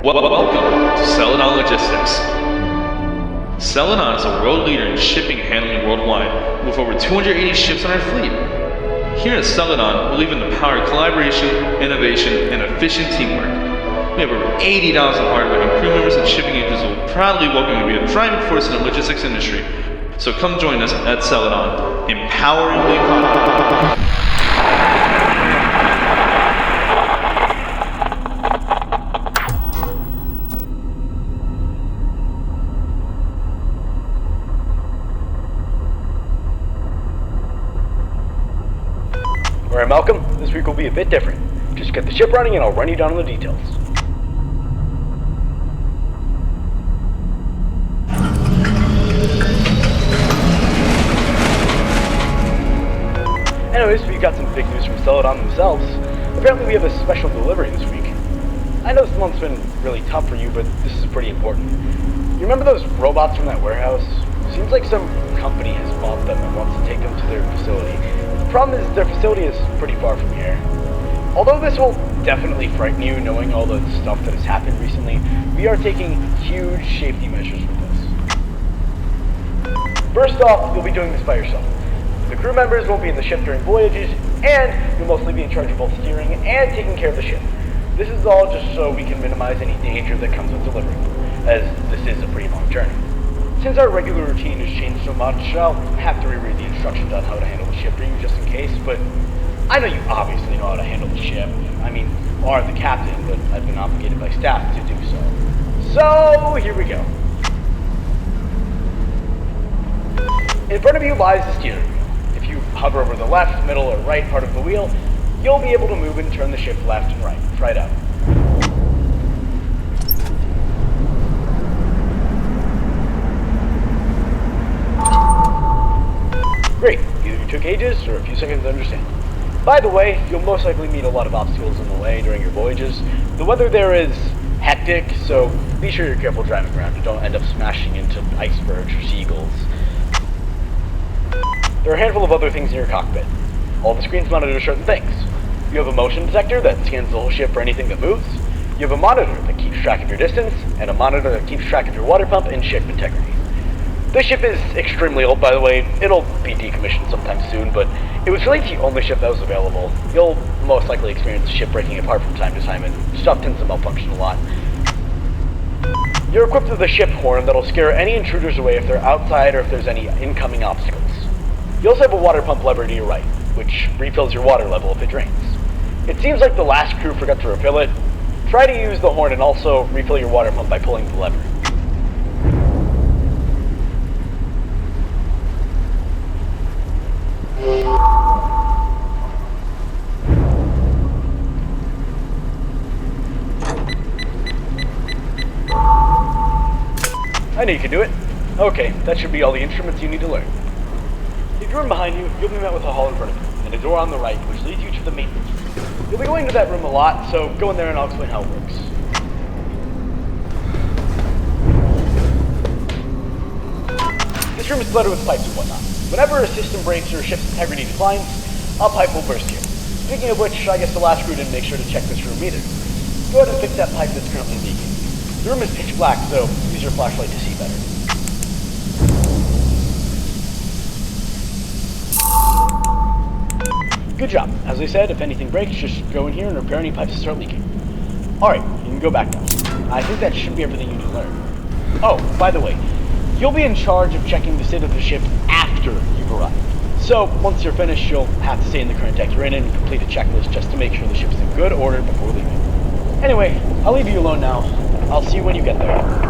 Welcome to Celadon Logistics. Celadon is a world leader in shipping and handling worldwide, with over 280 ships on our fleet. Here at Celadon, we believe in the power of collaboration, innovation, and efficient teamwork. We have over 80,000 hardworking crew members and shipping agents who will proudly welcome you to be a driving force in the logistics industry. So come join us at Celadon, empowering the economy. Alright Malcolm, this week will be a bit different. Just get the ship running and I'll run you down on the details. Anyways, we've got some big news from Celadon themselves. Apparently we have a special delivery this week. I know this month's been really tough for you, but this is pretty important. You remember those robots from that warehouse? Seems like some company has bought them and wants to take them to their facility. The problem is their facility is pretty far from here. Although this will definitely frighten you knowing all the stuff that has happened recently, we are taking huge safety measures with this. First off, you'll be doing this by yourself. The crew members won't be in the ship during voyages, and you'll mostly be in charge of both steering and taking care of the ship. This is all just so we can minimize any danger that comes with delivering, as this is a pretty long journey. Since our regular routine has changed so much, I'll have to reread the instructions on how to handle the ship for you just in case, but I know you obviously know how to handle the ship. I mean, you are the captain, but I've been obligated by staff to do so. So, here we go. In front of you lies the steering wheel. If you hover over the left, middle, or right part of the wheel, you'll be able to move and turn the ship left and right out. Great, either you took ages or a few seconds to understand. By the way, you'll most likely meet a lot of obstacles in the way during your voyages. The weather there is hectic, so be sure you're careful driving around and don't end up smashing into icebergs or seagulls. There are a handful of other things in your cockpit. All the screens monitor certain things. You have a motion detector that scans the whole ship for anything that moves. You have a monitor that keeps track of your distance, and a monitor that keeps track of your water pump and ship integrity. This ship is extremely old, by the way. It'll be decommissioned sometime soon, but it was really the only ship that was available. You'll most likely experience the ship breaking apart from time to time, and stuff tends to malfunction a lot. You're equipped with a ship horn that'll scare any intruders away if they're outside or if there's any incoming obstacles. You also have a water pump lever to your right, which refills your water level if it drains. It seems like the last crew forgot to refill it. Try to use the horn and also refill your water pump by pulling the lever. I know you can do it. Okay, that should be all the instruments you need to learn. If you room behind you, you'll be met with a hall in front of you, and a door on the right, which leads you to the maintenance room. You'll be going to that room a lot, so go in there and I'll explain how it works. This room is flooded with pipes and whatnot. Whenever a system breaks or ship's integrity declines, a pipe will burst here. Speaking of which, I guess the last crew didn't make sure to check this room either. Go ahead and fix that pipe that's currently leaking. The room is pitch black, so use your flashlight to see better. Good job. As I said, if anything breaks, just go in here and repair any pipes that start leaking. Alright, you can go back now. I think that should be everything you need to learn. Oh, by the way, You'll be in charge of checking the state of the ship after you've arrived. So, once you're finished, you'll have to stay in the current deck you're in and complete a checklist just to make sure the ship's in good order before leaving. Anyway, I'll leave you alone now. I'll see you when you get there.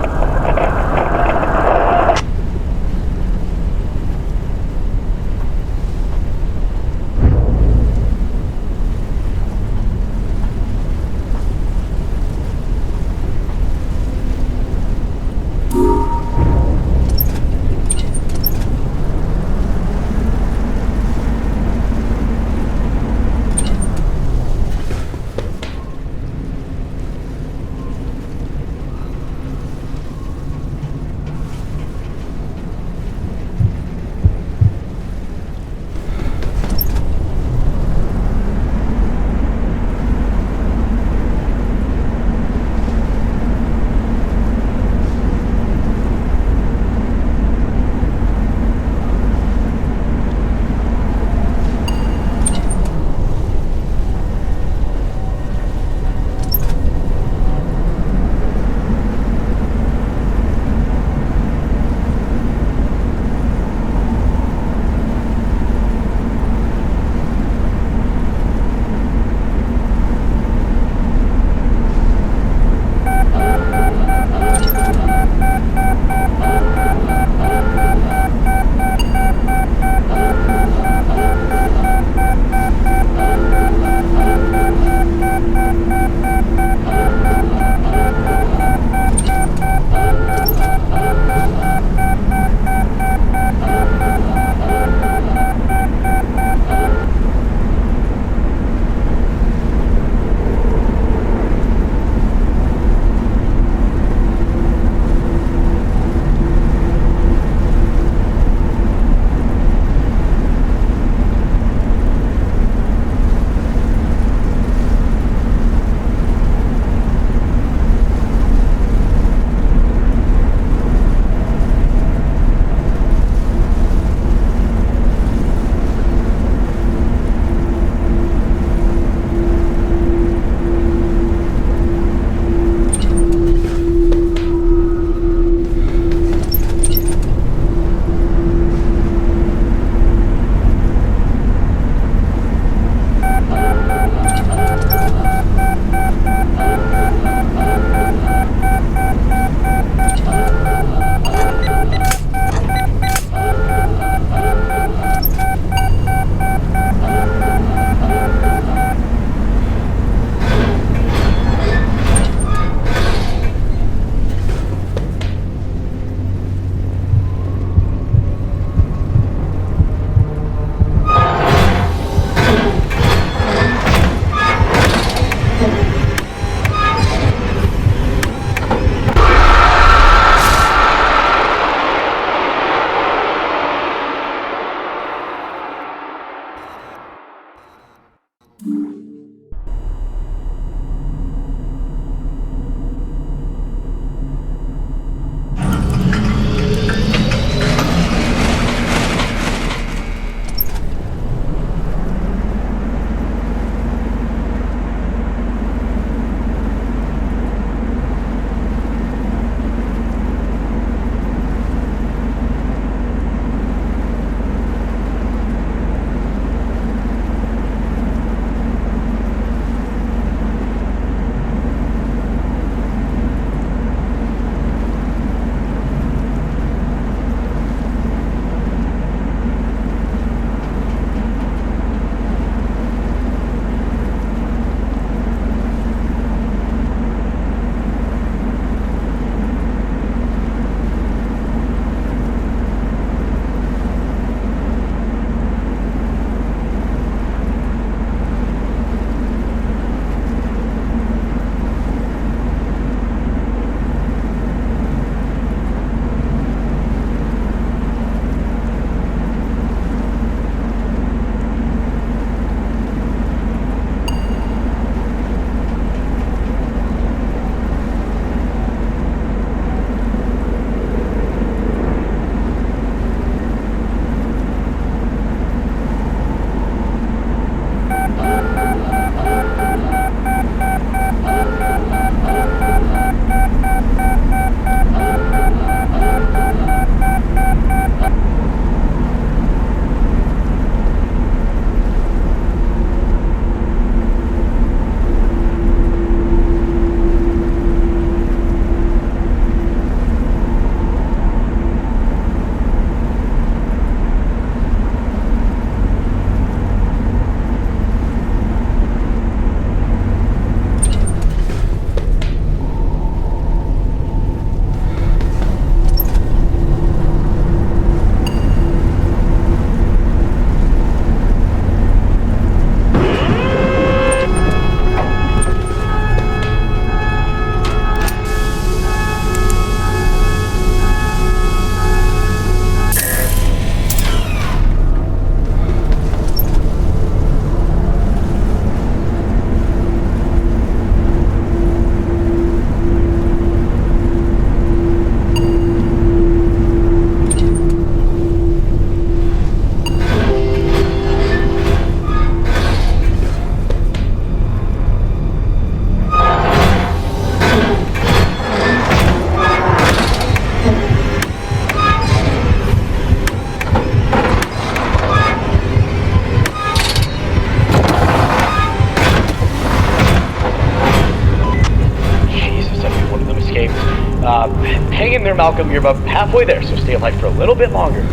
Hang in there, Malcolm. You're about halfway there, so stay alive for a little bit longer.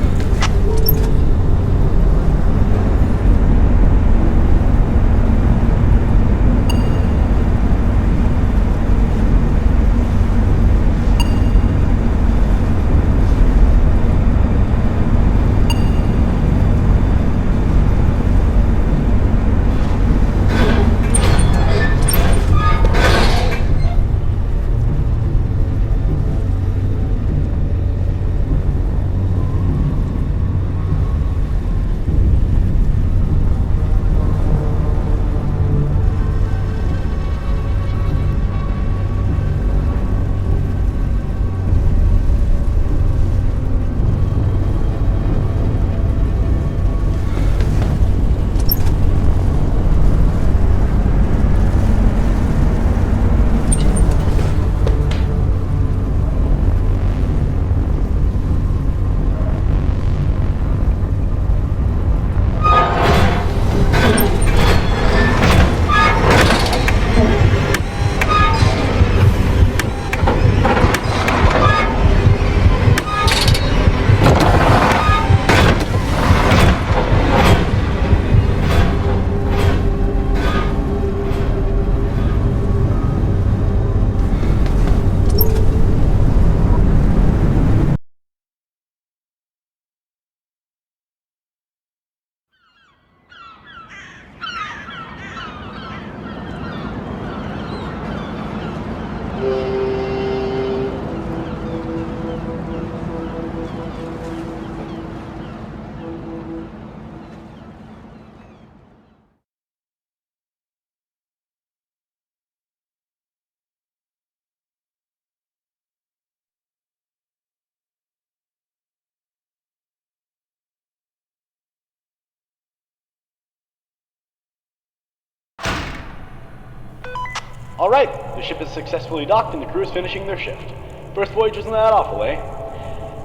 Alright, the ship is successfully docked and the crew is finishing their shift. First voyage wasn't that awful, eh?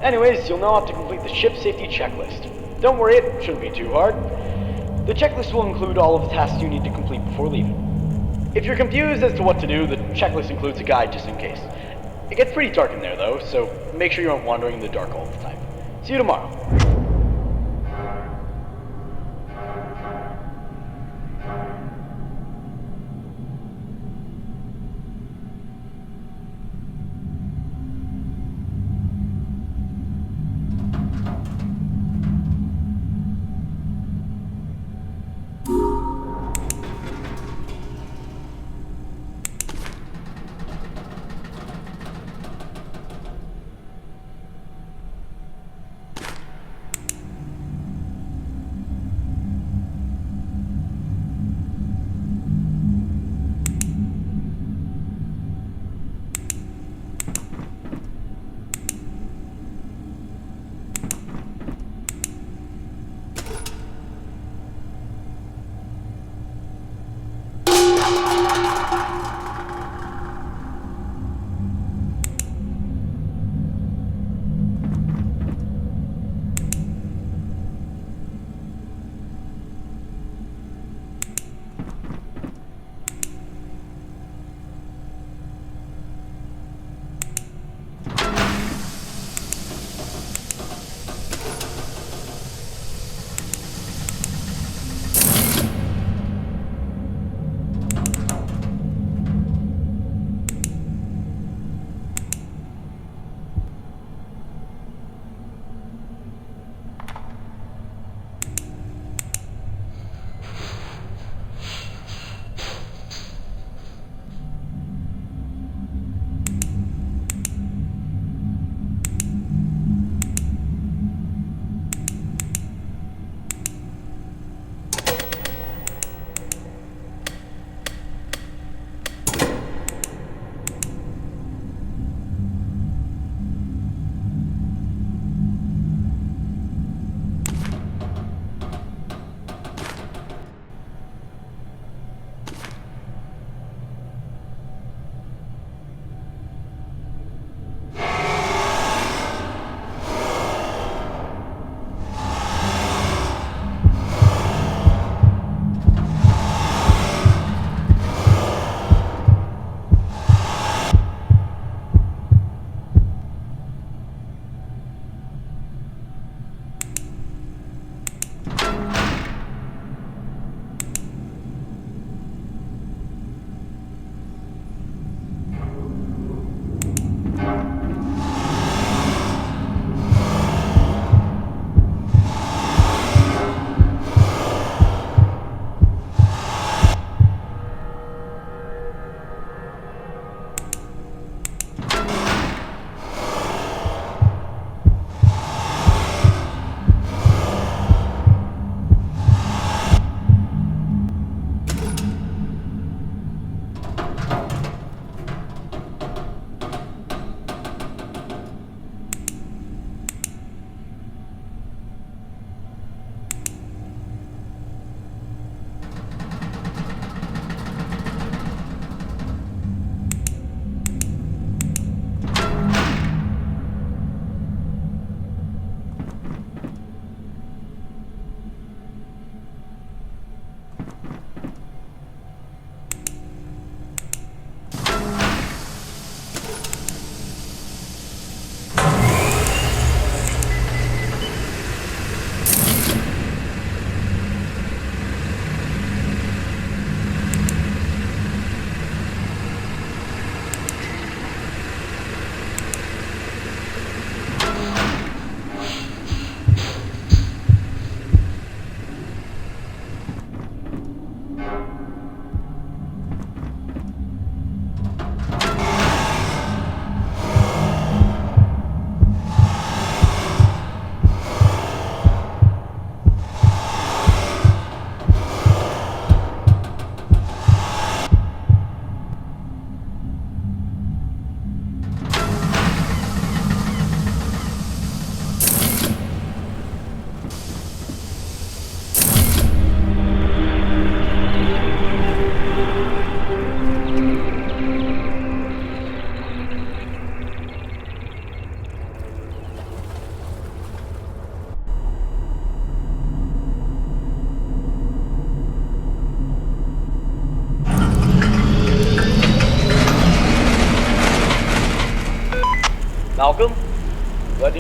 Anyways, you'll now have to complete the ship safety checklist. Don't worry, it shouldn't be too hard. The checklist will include all of the tasks you need to complete before leaving. If you're confused as to what to do, the checklist includes a guide just in case. It gets pretty dark in there though, so make sure you aren't wandering in the dark all the time. See you tomorrow.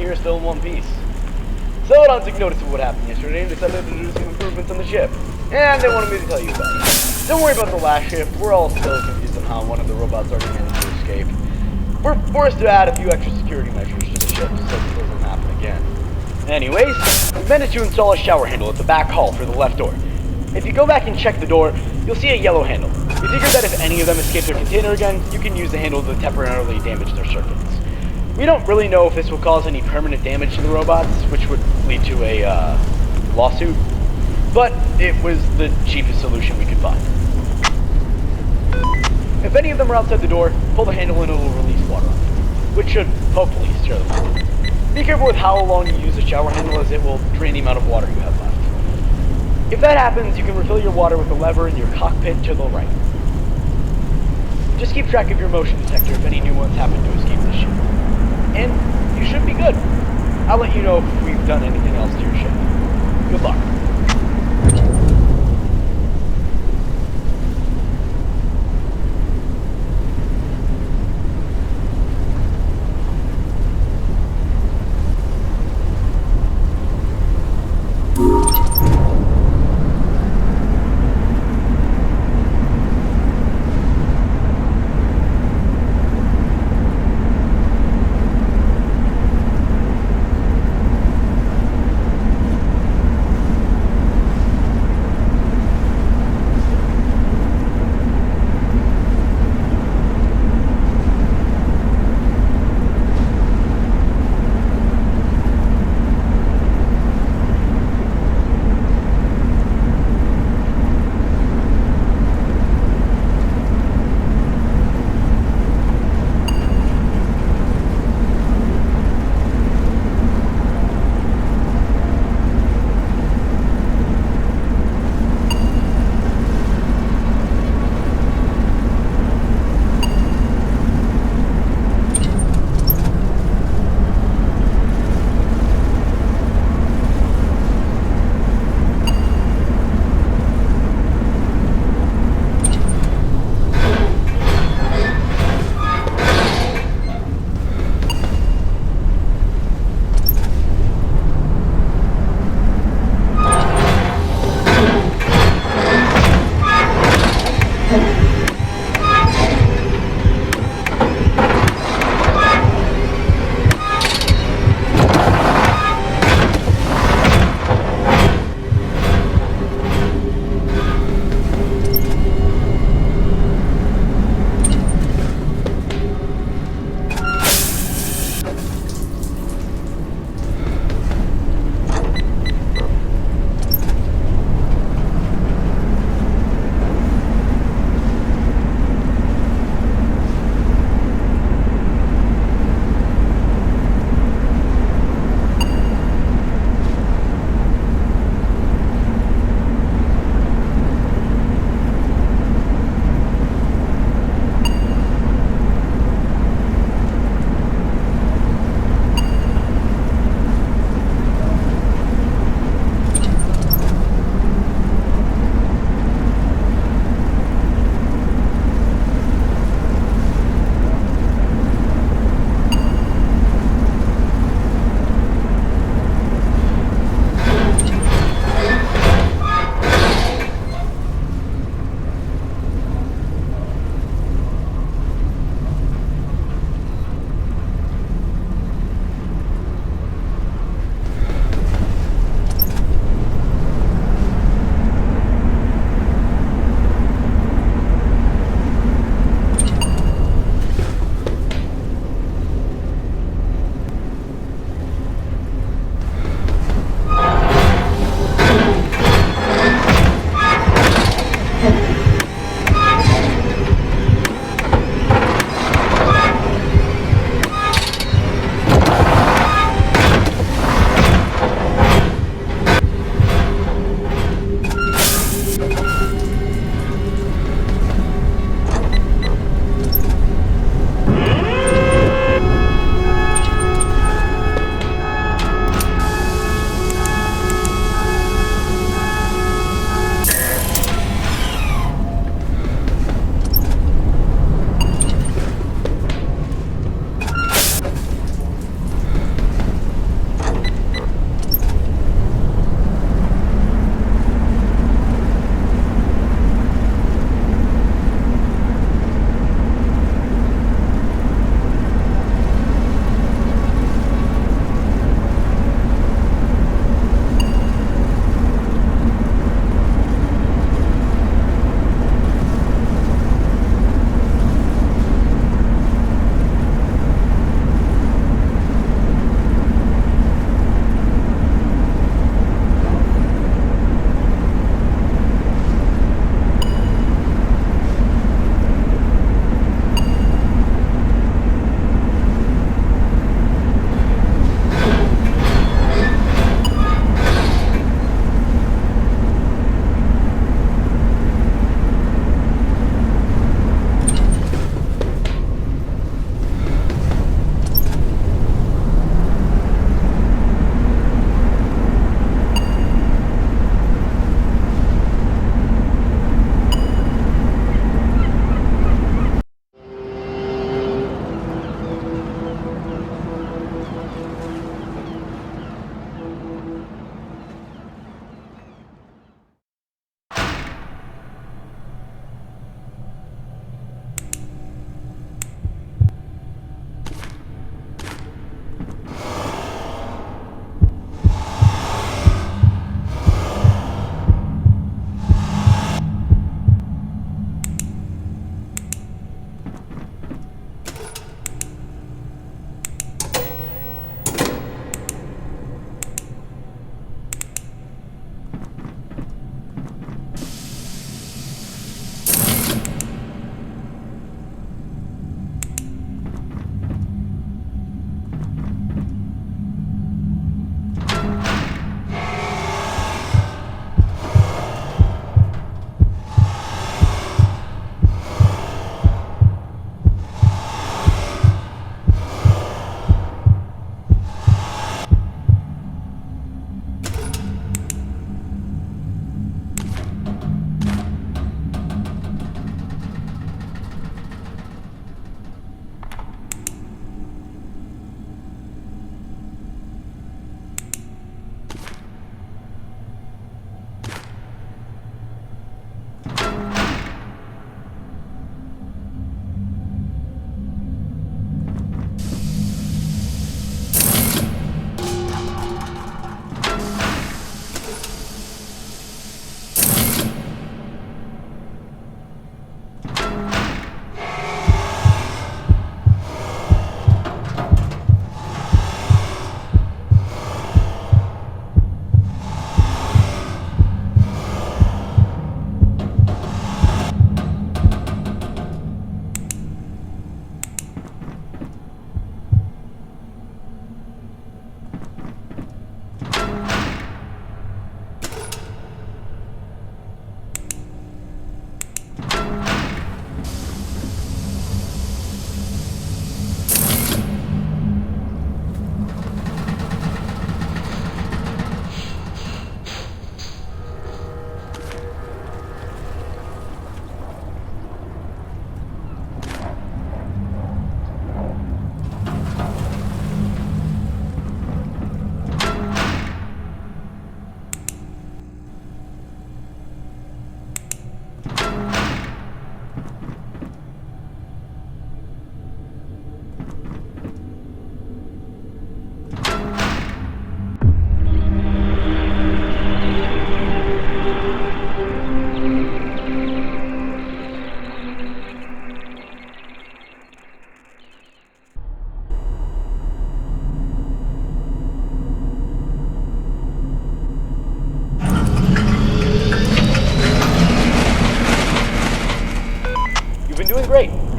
here is still in one piece. Celadon took notice of what happened yesterday and decided to do some improvements on the ship. And they wanted me to tell you about it. Don't worry about the last shift. We're all still confused on how one of the robots already managed to escape. We're forced to add a few extra security measures to the ship so this doesn't happen again. Anyways, we managed to install a shower handle at the back hall for the left door. If you go back and check the door, you'll see a yellow handle. We figured that if any of them escape their container again, you can use the handle to temporarily damage their circuits. We don't really know if this will cause any permanent damage to the robots, which would lead to a lawsuit, but it was the cheapest solution we could find. If any of them are outside the door, pull the handle and it will release water on them, which should hopefully scare them off. Be careful with how long you use the shower handle, as it will drain the amount of water you have left. If that happens, you can refill your water with the lever in your cockpit to the right. Just keep track of your motion detector if any new ones happen to escape the ship. And you should be good. I'll let you know if we've done anything else to your ship. Good luck.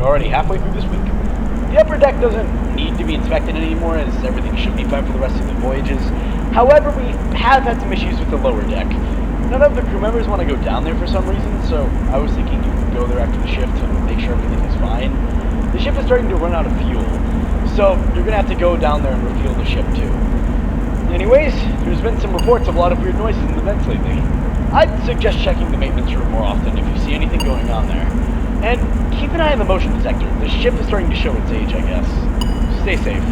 We're already halfway through this week. The upper deck doesn't need to be inspected anymore, as everything should be fine for the rest of the voyages. However, we have had some issues with the lower deck. None of the crew members want to go down there for some reason, so I was thinking you could go there after the shift to make sure everything is fine. The ship is starting to run out of fuel, so you're going to have to go down there and refuel the ship too. Anyways, there's been some reports of a lot of weird noises in the vents lately. I'd suggest checking the maintenance room more often if you see anything going on there. And keep an eye on the motion detector. The ship is starting to show its age, I guess. Stay safe.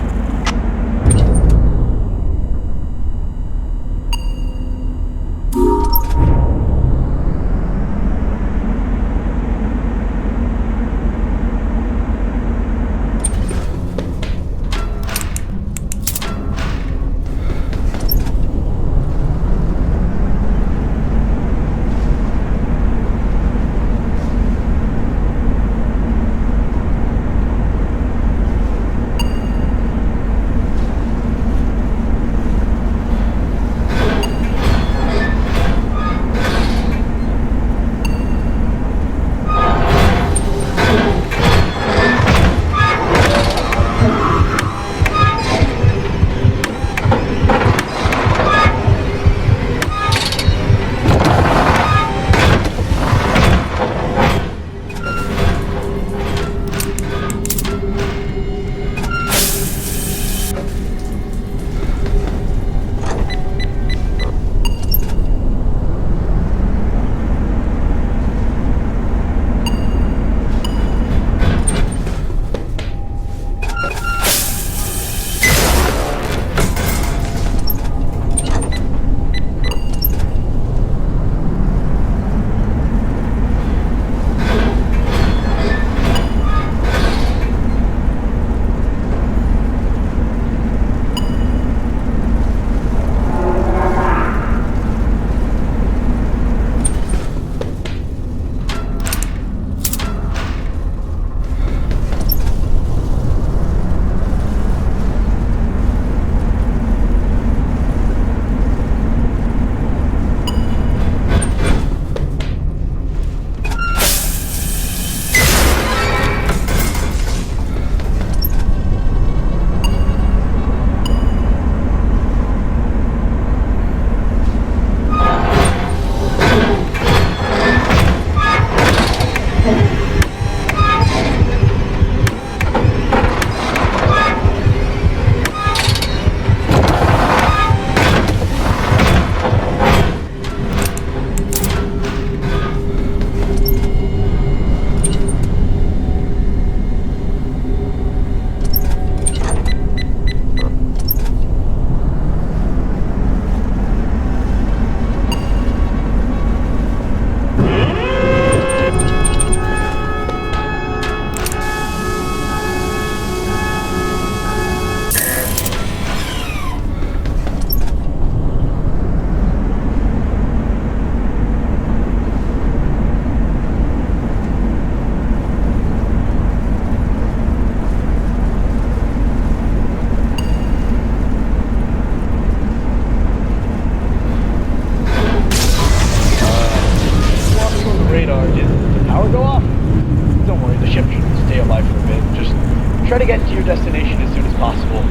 Try to get to your destination as soon as possible.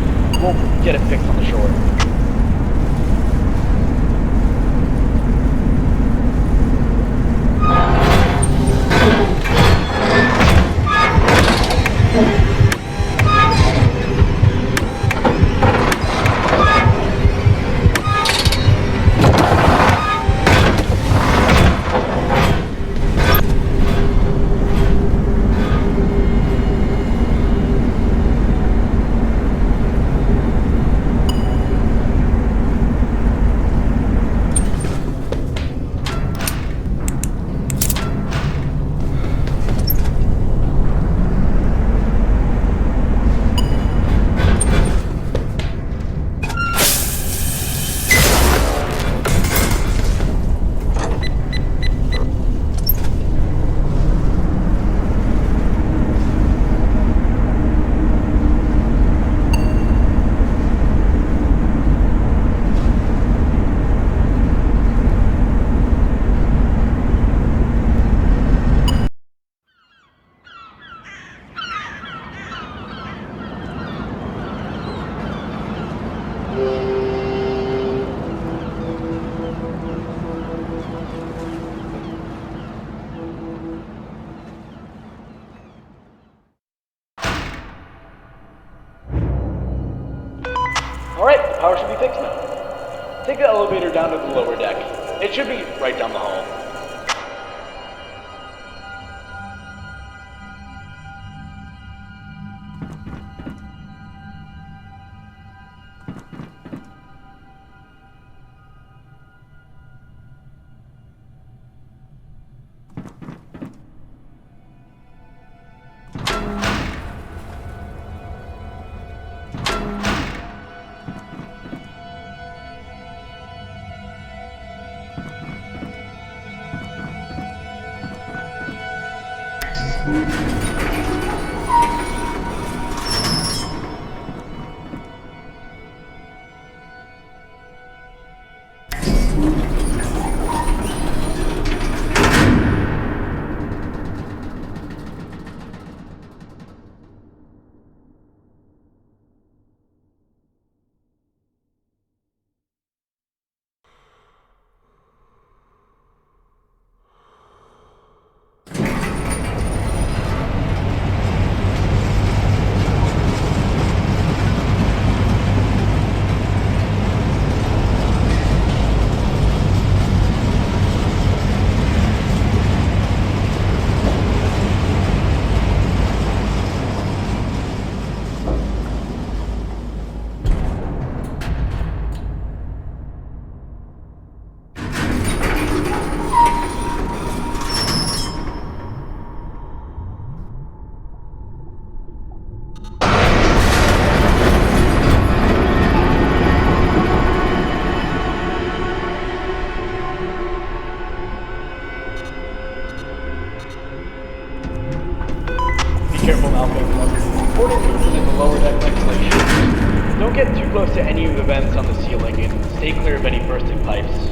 We'll get it fixed on the shore. the elevator down to the lower deck. It should be right down the hall. Careful, Malcolm. Important movement in the lower deck ventilation. Don't get too close to any of the vents on the ceiling and stay clear of any bursting pipes.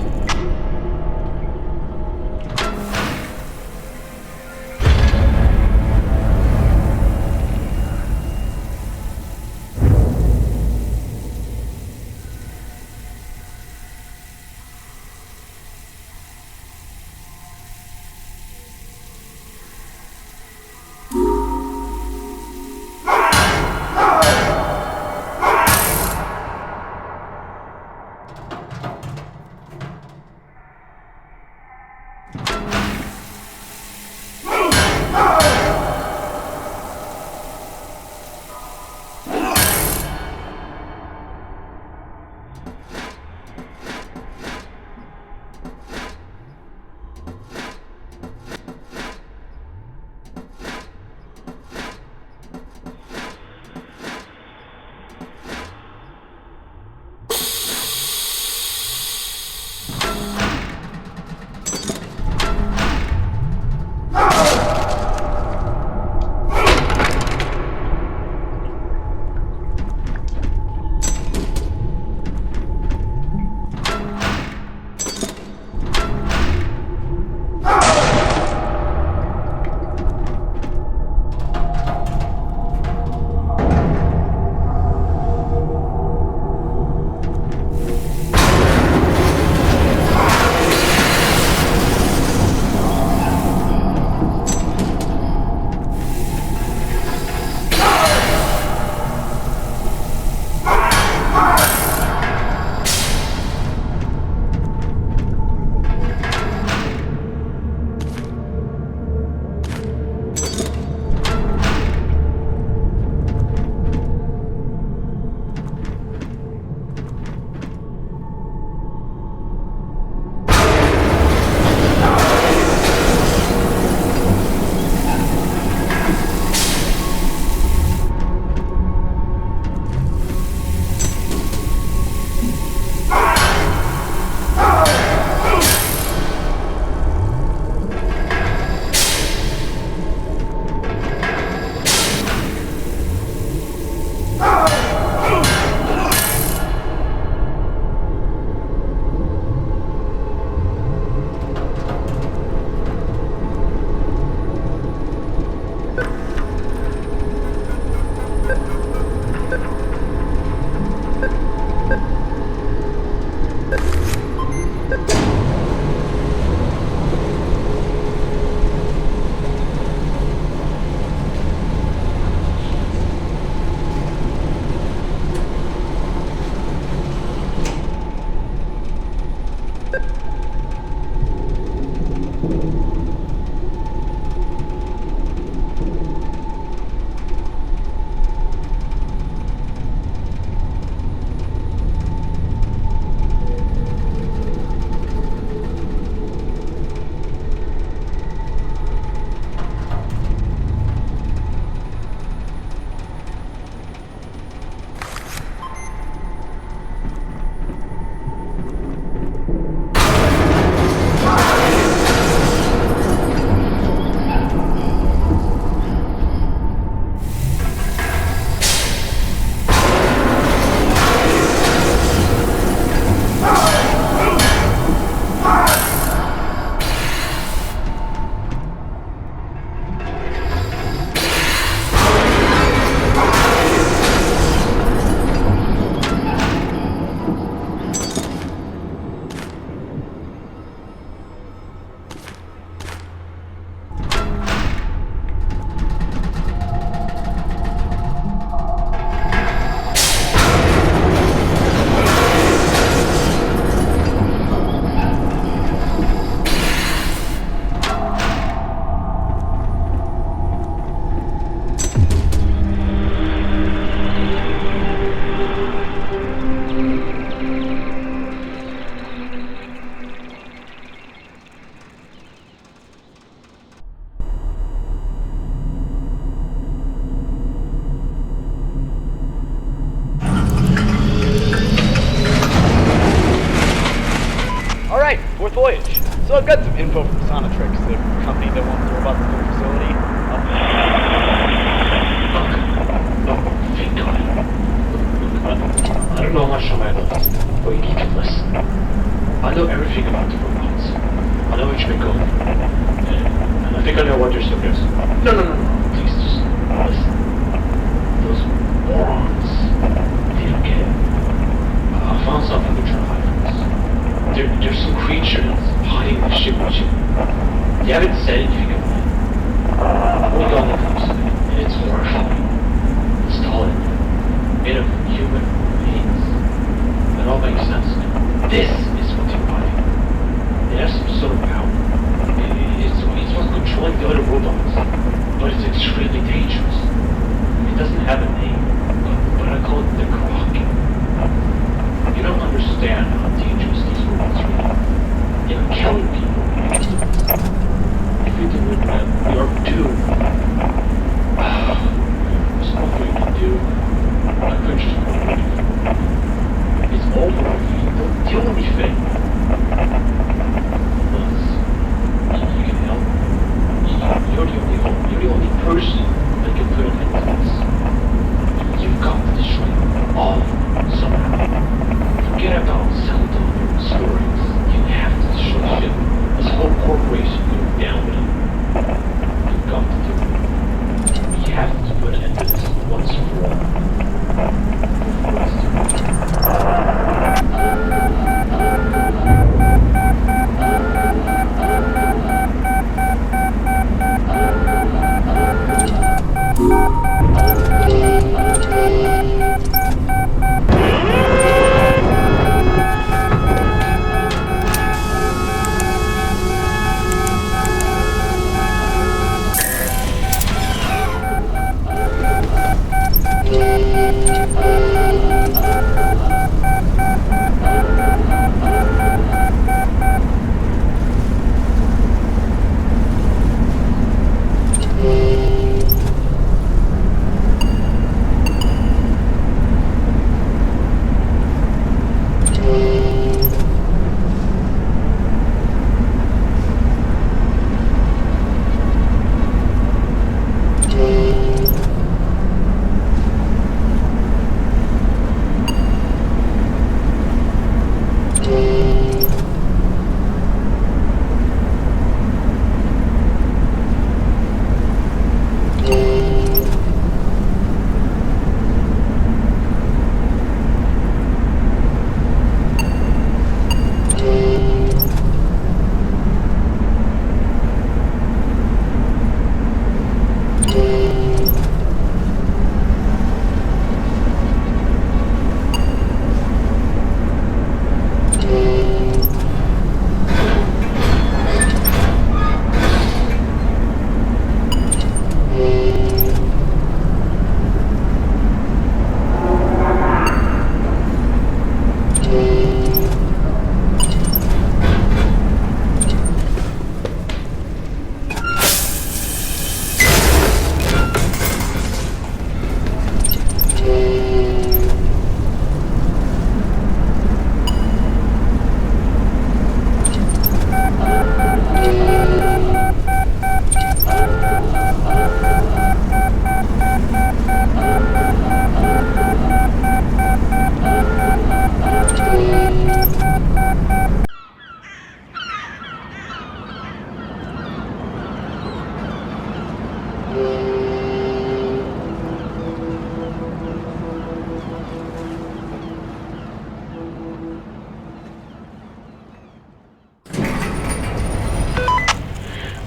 voyage. So I've got some info from Sonatrix, the company that wants the robots in their facility. Thank God. I don't know much on my left, but you need to listen. I know everything about the robots. I know which way to go. And I think I know what you're suggesting. No. Please just listen. Those morons. They don't get it. I found something they're trying to hide from us. There's some creature that's hiding in the ship with you. They haven't said anything about it. Only God knows. And it's horrifying. It's tall and made of human beings. It all makes sense. This is what's hiding. It has some sort of power. It's what's controlling the other robots. But it's extremely dangerous. It doesn't have a name, but I call it the Croc. You don't understand how dangerous these robots really are. They're killing people. If we deliver them, we are doomed. There's nothing we can do. I could just go away. It's over if you don't do anything. Plus, you can help. You're the only hope. You're the only person that can put an end to this. You've got to destroy all somehow. Forget about Seldon stories. You have to destroy the ship. This whole corporation goes down with it. You've got to do it. We have to put an end to this once and for all.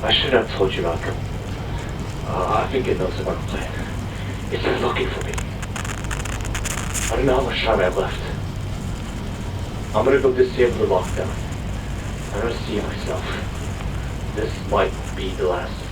I should have told you, Malcolm. I think it knows about the plan. It's been looking for me. I don't know how much time I have left. I'm gonna go disable the lockdown. I'm gonna see myself. This might be the last of me.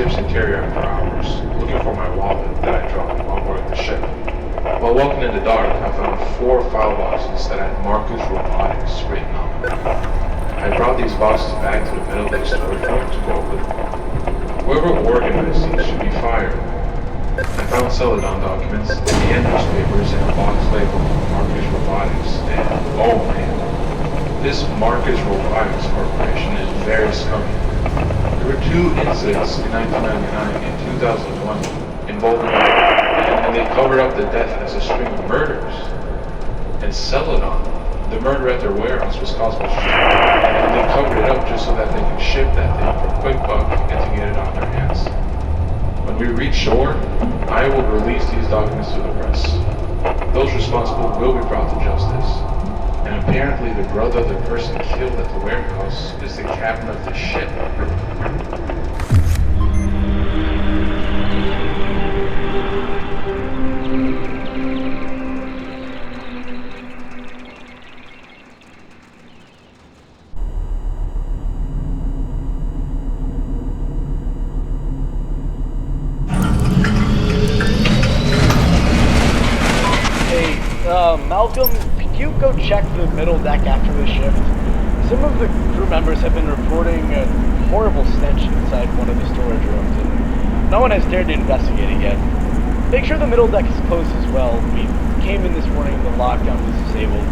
ship's interior after hours, looking for my wallet that I dropped while boarding the ship. While walking in the dark, I found 4 file boxes that had Marcus Robotics written on them. I brought these boxes back to the middle deck storage room to go over them. Whoever organized these should be fired. I found Celadon documents and newspapers in a box labeled Marcus Robotics, and oh man, this Marcus Robotics Corporation is very scummy. There were 2 incidents in 1999 and 2001 involving and they covered up the death as a string of murders. And Celadon, the murder at their warehouse was caused by and they covered it up just so that they could ship that thing for a quick buck and to get it on their hands. When we reach shore, I will release these documents to the press. Those responsible will be brought to justice. And apparently the brother of the person killed at the warehouse is the captain of the ship. Malcolm, could you go check the middle deck after the shift? Some of the crew members have been reporting a horrible stench inside one of the storage rooms, and no one has dared to investigate it yet. Make sure the middle deck is closed as well. We came in this morning, the lockdown was disabled.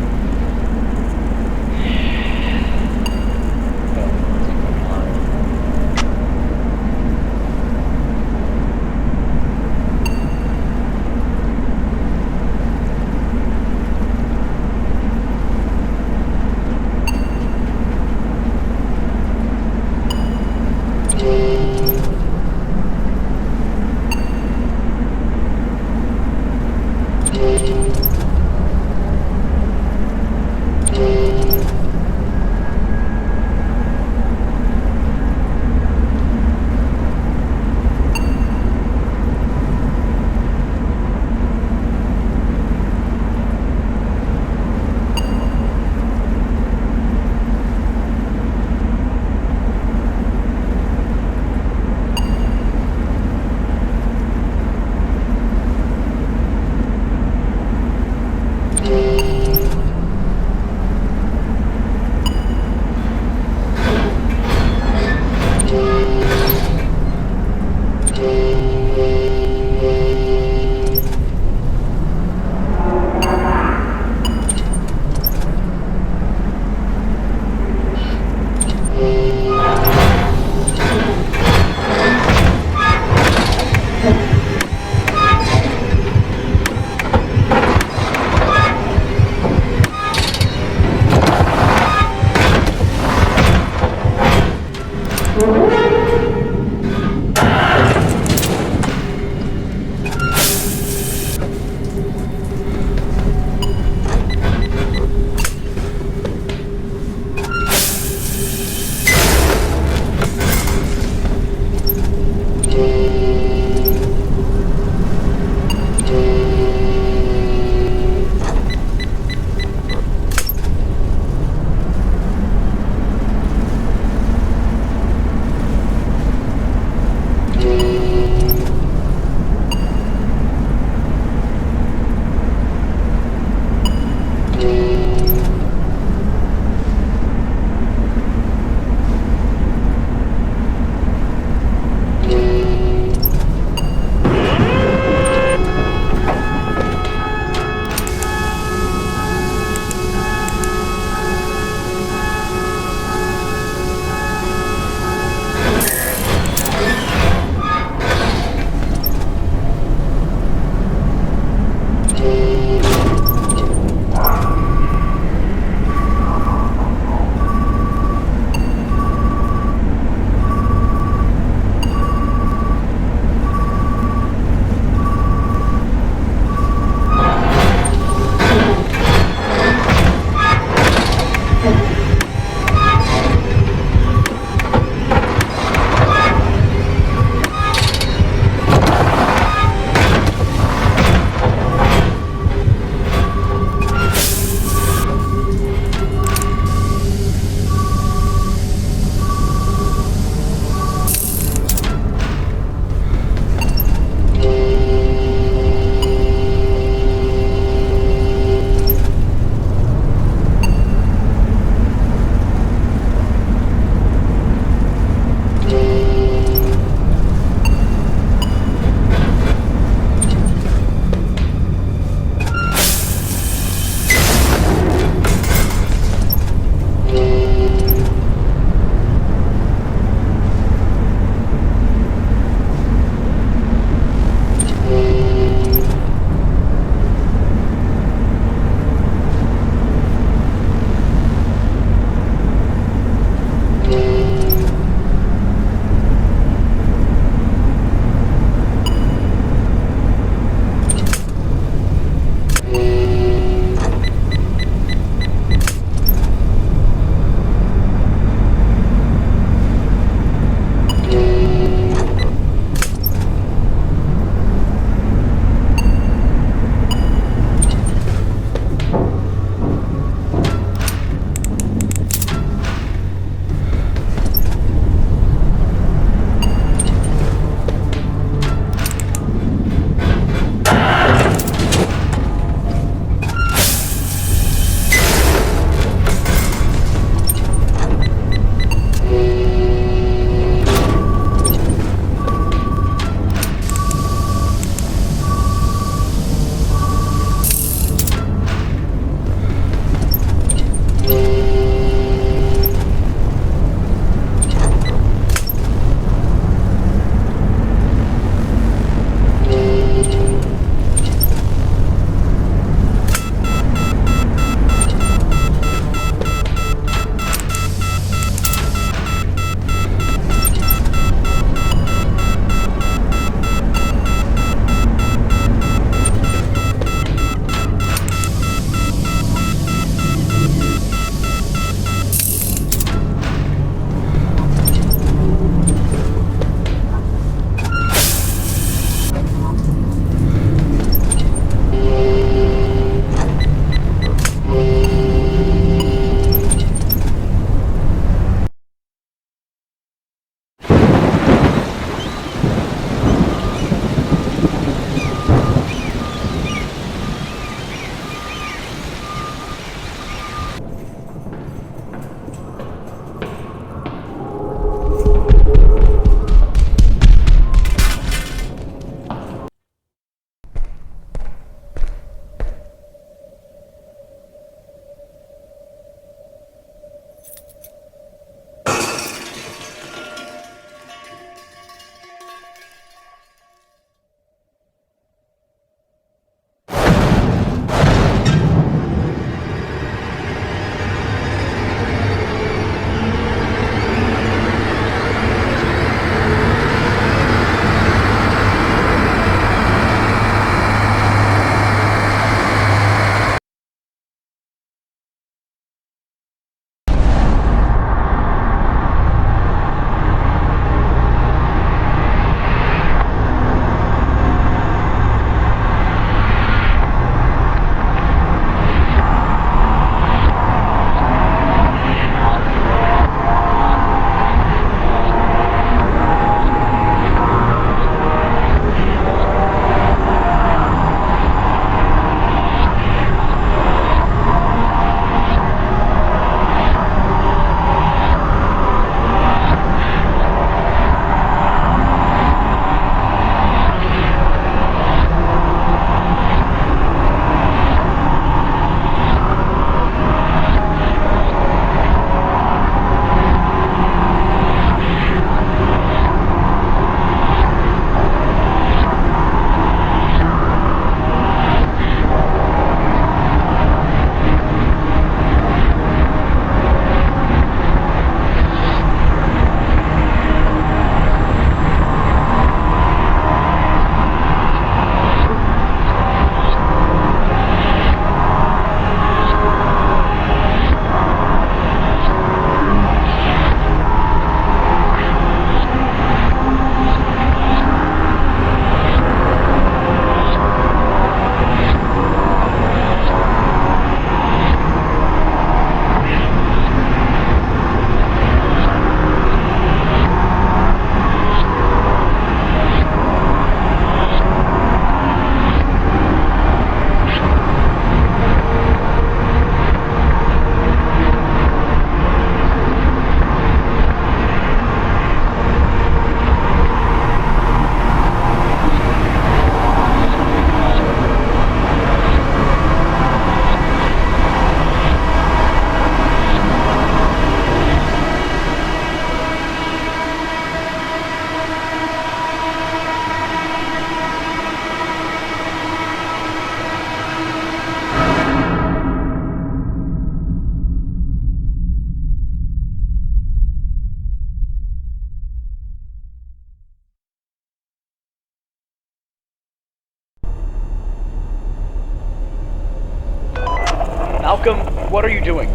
Malcolm, what are you doing?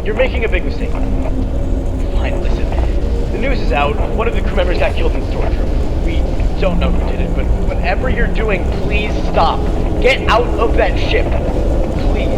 You're making a big mistake. Fine, listen. The news is out. One of the crew members got killed in the storage room. We don't know who did it, but whatever you're doing, please stop. Get out of that ship. Please.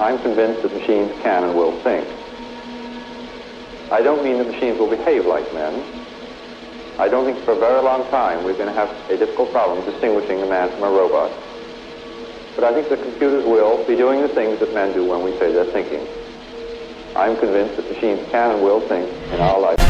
I'm convinced that machines can and will think. I don't mean that machines will behave like men. I don't think for a very long time we're going to have a difficult problem distinguishing a man from a robot. But I think that computers will be doing the things that men do when we say they're thinking. I'm convinced that machines can and will think in our life.